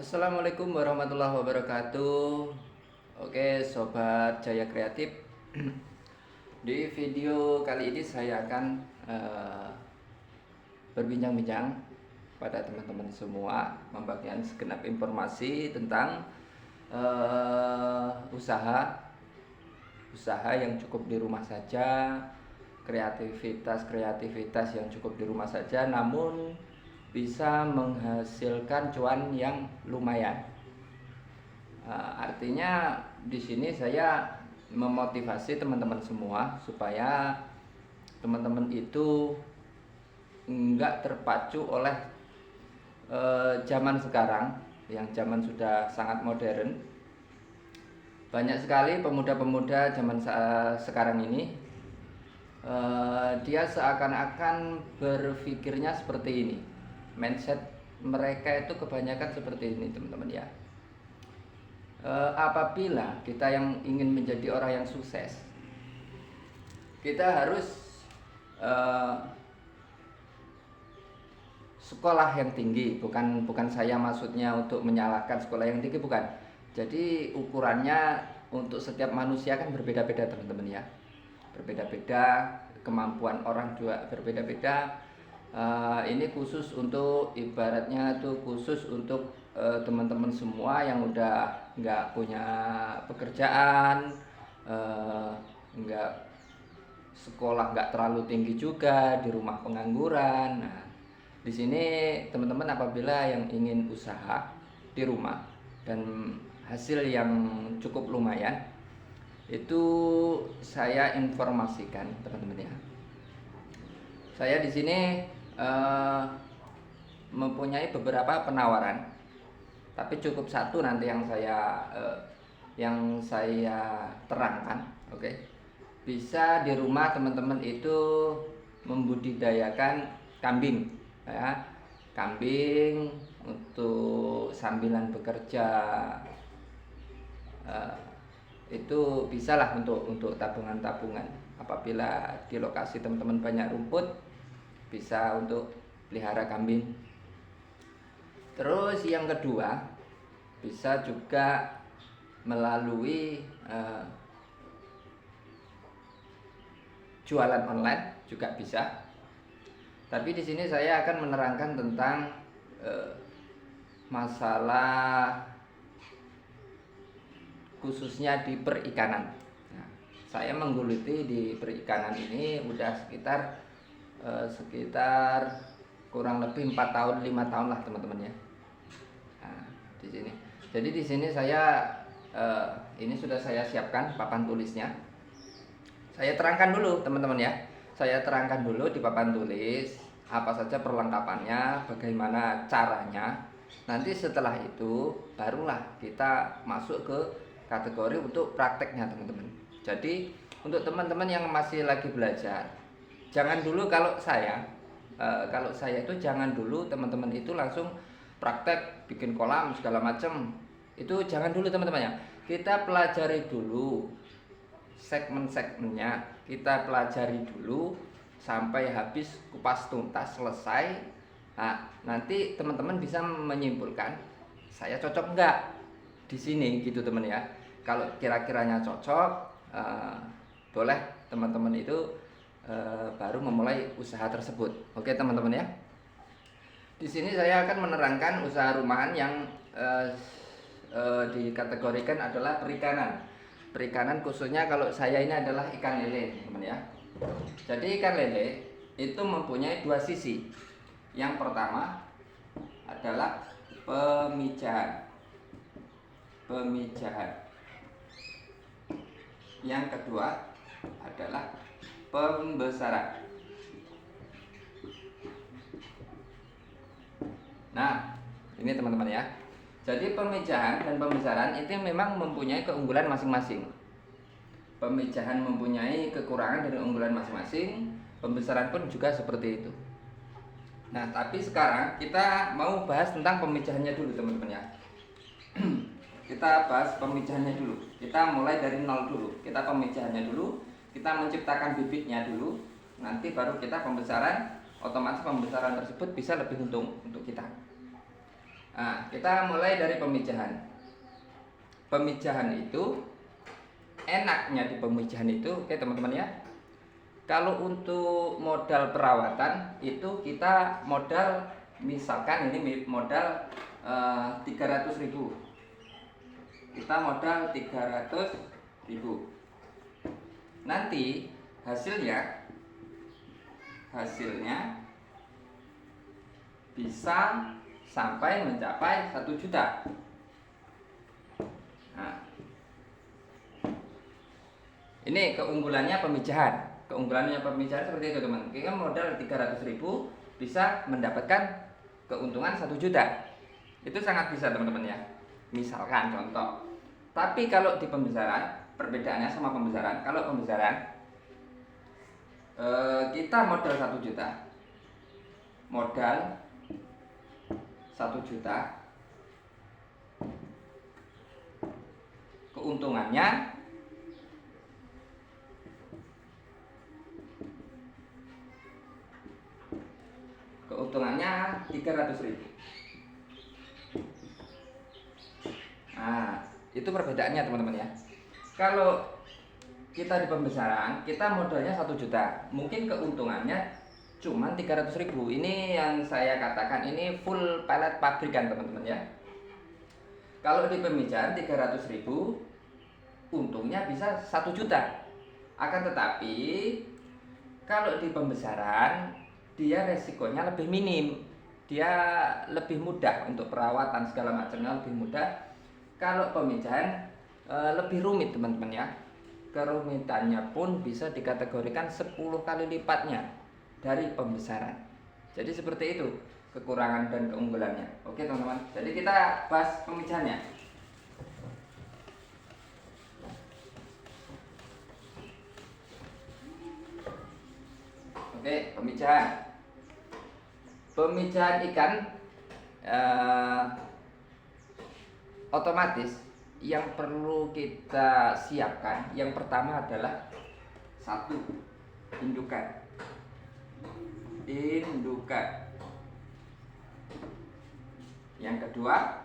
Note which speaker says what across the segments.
Speaker 1: Assalamualaikum warahmatullahi wabarakatuh. Oke, sobat Jaya Kreatif. Di video kali ini saya akan berbincang-bincang pada teman-teman semua, membagikan segenap informasi tentang usaha yang cukup di rumah saja, kreativitas yang cukup di rumah saja, namun bisa menghasilkan cuan yang lumayan. Artinya di sini saya memotivasi teman-teman semua supaya teman-teman itu enggak terpacu oleh zaman sekarang, yang zaman sudah sangat modern. Banyak sekali pemuda-pemuda zaman sekarang ini dia seakan-akan berpikirnya seperti ini. Mindset mereka itu kebanyakan seperti ini, teman-teman ya. Apabila kita yang ingin menjadi orang yang sukses, kita harus sekolah yang tinggi. Bukan saya maksudnya untuk menyalahkan sekolah yang tinggi, bukan. Jadi ukurannya untuk setiap manusia kan berbeda-beda, teman-teman ya. Berbeda-beda, kemampuan orang juga berbeda-beda. Ini khusus untuk, ibaratnya tuh khusus untuk teman-teman semua yang udah nggak punya pekerjaan, nggak sekolah nggak terlalu tinggi juga, di rumah pengangguran. Nah, di sini teman-teman apabila yang ingin usaha di rumah dan hasil yang cukup lumayan, itu saya informasikan teman-teman ya. Saya di sini mempunyai beberapa penawaran, tapi cukup satu nanti yang saya terangkan. Oke. Bisa di rumah teman-teman itu membudidayakan kambing ya. Kambing untuk sambilan bekerja, itu bisalah untuk tabungan-tabungan. Apabila di lokasi teman-teman banyak rumput, bisa untuk pelihara kambing. Terus yang kedua, bisa juga melalui jualan online juga bisa. Tapi di sini saya akan menerangkan tentang masalah khususnya di perikanan. Nah, saya menggeluti di perikanan ini udah sekitar kurang lebih 4 tahun 5 tahun lah teman-teman ya. Nah, di sini. Jadi di sini saya ini sudah saya siapkan papan tulisnya. Saya terangkan dulu teman-teman ya. Saya terangkan dulu di papan tulis apa saja perlengkapannya, bagaimana caranya. Nanti setelah itu barulah kita masuk ke kategori untuk prakteknya teman-teman. Jadi untuk teman-teman yang masih lagi belajar, jangan dulu kalau saya itu jangan dulu teman-teman itu langsung praktek bikin kolam segala macam. Itu jangan dulu teman-teman ya. Kita pelajari dulu segmen-segmennya, kita pelajari dulu sampai habis, kupas tuntas, selesai. Nah, nanti teman-teman bisa menyimpulkan saya cocok enggak di sini gitu teman ya. Kalau kira-kiranya cocok, boleh teman-teman itu baru memulai usaha tersebut. Oke teman-teman ya. Di sini saya akan menerangkan usaha rumahan yang dikategorikan adalah perikanan. Perikanan khususnya kalau saya ini adalah ikan lele, teman ya. Jadi ikan lele itu mempunyai dua sisi. Yang pertama adalah pemijahan. Yang kedua adalah pembesaran. Nah, ini teman-teman ya. Jadi pemijahan dan pembesaran itu memang mempunyai keunggulan masing-masing. Pemijahan mempunyai kekurangan dan keunggulan masing-masing. Pembesaran pun juga seperti itu. Nah, tapi sekarang kita mau bahas tentang pemijahannya dulu teman-teman ya. Kita bahas pemijahannya dulu. Kita mulai dari nol dulu. Kita pemijahannya dulu. Kita menciptakan bibitnya dulu. Nanti baru kita pembesaran. Otomatis pembesaran tersebut bisa lebih untung untuk kita. Nah, kita mulai dari pemijahan. Pemijahan itu enaknya di pemijahan itu, oke teman-teman ya. Kalau untuk modal perawatan itu kita modal, misalkan ini modal 300.000. Kita modal 300.000. Nanti hasilnya bisa sampai mencapai 1 juta. Nah, ini keunggulannya pemijahan. Keunggulannya pemijahan seperti itu teman. Kita modal 300.000 bisa mendapatkan keuntungan 1 juta. Itu sangat bisa teman-teman ya. Misalkan contoh. Tapi kalau di pembesaran, perbedaannya sama pembesaran. Kalau pembesaran kita modal 1 juta. Modal 1 juta. Keuntungannya keuntungannya 300.000. Nah, itu perbedaannya teman-teman ya. Kalau kita di pembesaran, kita modalnya 1 juta, mungkin keuntungannya cuma 300.000. Ini yang saya katakan ini full pelet pabrikan teman-teman ya. Kalau di pemijahan 300.000, untungnya bisa 1 juta. Akan tetapi kalau di pembesaran dia resikonya lebih minim, dia lebih mudah untuk perawatan segala macamnya lebih mudah. Kalau pemijahan lebih rumit teman-teman ya. Kerumitannya pun bisa dikategorikan 10 kali lipatnya dari pembesaran. Jadi seperti itu kekurangan dan keunggulannya. Oke teman-teman, jadi kita bahas pemijahannya. Oke, pemijahan. Pemijahan ikan otomatis yang perlu kita siapkan yang pertama adalah 1, indukan. Yang kedua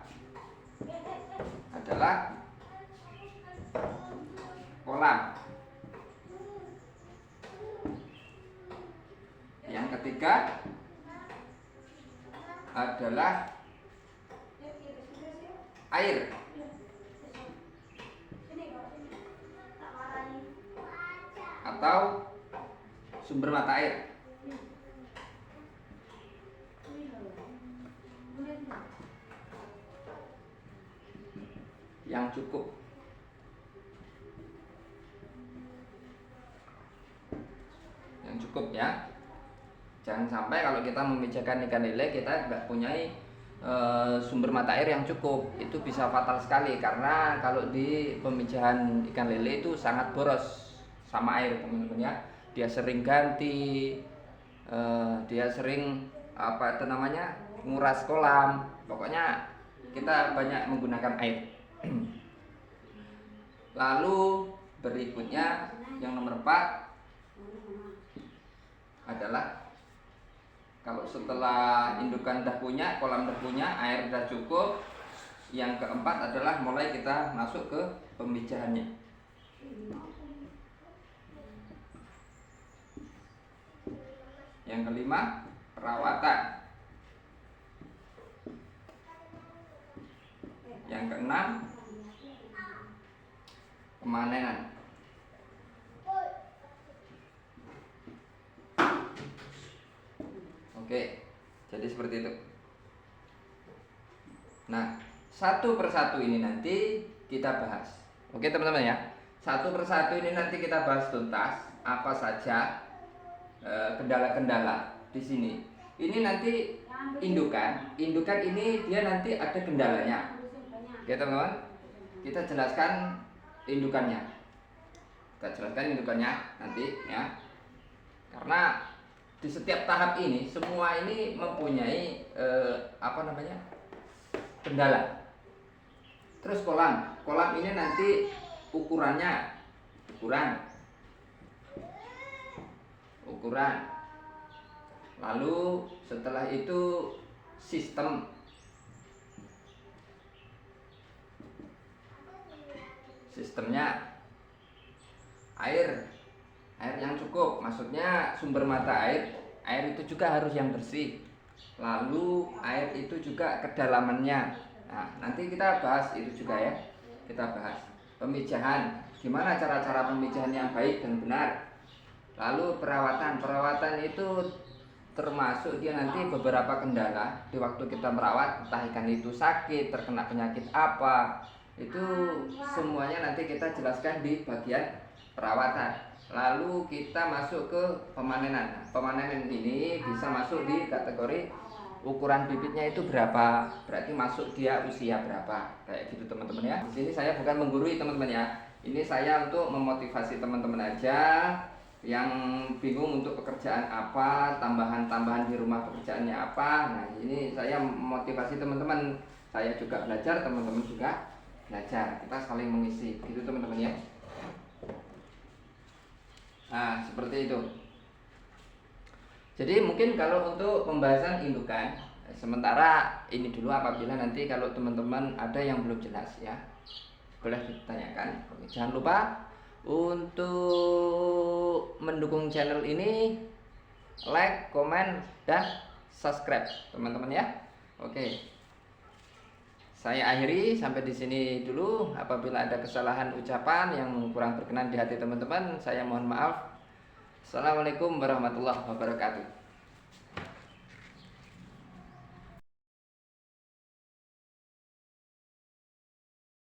Speaker 1: adalah kolam. Yang ketiga adalah air atau sumber mata air. Yang cukup. Yang cukup ya. Jangan sampai kalau kita memijakan ikan lele kita nggak punya sumber mata air yang cukup. Itu bisa fatal sekali karena kalau di pemijahan ikan lele itu sangat boros sama air teman-teman ya. Dia sering ganti, dia sering nguras kolam. Pokoknya kita banyak menggunakan air. Lalu berikutnya yang nomor 4 adalah kalau setelah indukan dah punya, kolam dah punya, air dah cukup, yang keempat adalah mulai kita masuk ke pemijahannya. Yang kelima, perawatan. Yang keenam, pemanenan. Oke, jadi seperti itu. Nah, satu persatu ini nanti kita bahas. Oke teman-teman ya, satu persatu ini nanti kita bahas tuntas apa saja kendala-kendala di sini. Ini nanti indukan ini dia nanti ada kendalanya. Oke teman-teman, kita jelaskan indukannya. Nanti ya. Karena di setiap tahap ini semua ini mempunyai kendala. Terus kolam ini nanti ukuran. Lalu setelah itu sistem sistemnya air yang cukup, maksudnya sumber mata air itu juga harus yang bersih. Lalu air itu juga kedalamannya. Nah, nanti kita bahas itu juga ya. Kita bahas pemijahan, gimana cara-cara pemijahan yang baik dan benar. Lalu perawatan itu termasuk dia nanti beberapa kendala di waktu kita merawat, entah ikan itu sakit, terkena penyakit apa, itu semuanya nanti kita jelaskan di bagian perawatan. Lalu kita masuk ke pemanenan. Nah, pemanenan ini bisa masuk di kategori ukuran bibitnya itu berapa, berarti masuk dia usia berapa, kayak gitu teman-teman ya. Di sini saya bukan menggurui teman-teman ya, ini saya untuk memotivasi teman-teman aja yang bingung untuk pekerjaan apa, tambahan-tambahan di rumah pekerjaannya apa. Nah, ini saya memotivasi teman-teman, saya juga belajar, teman-teman juga belajar, kita saling mengisi gitu teman-teman ya. Nah, seperti itu. Jadi mungkin kalau untuk pembahasan indukan, sementara ini dulu, apabila nanti kalau teman-teman ada yang belum jelas ya, boleh ditanyakan. Oke, jangan lupa untuk mendukung channel ini, like, komen, dan subscribe teman-teman ya. Oke, saya akhiri sampai di sini dulu. Apabila ada kesalahan ucapan yang kurang berkenan di hati teman-teman, saya mohon maaf. Assalamualaikum warahmatullahi wabarakatuh.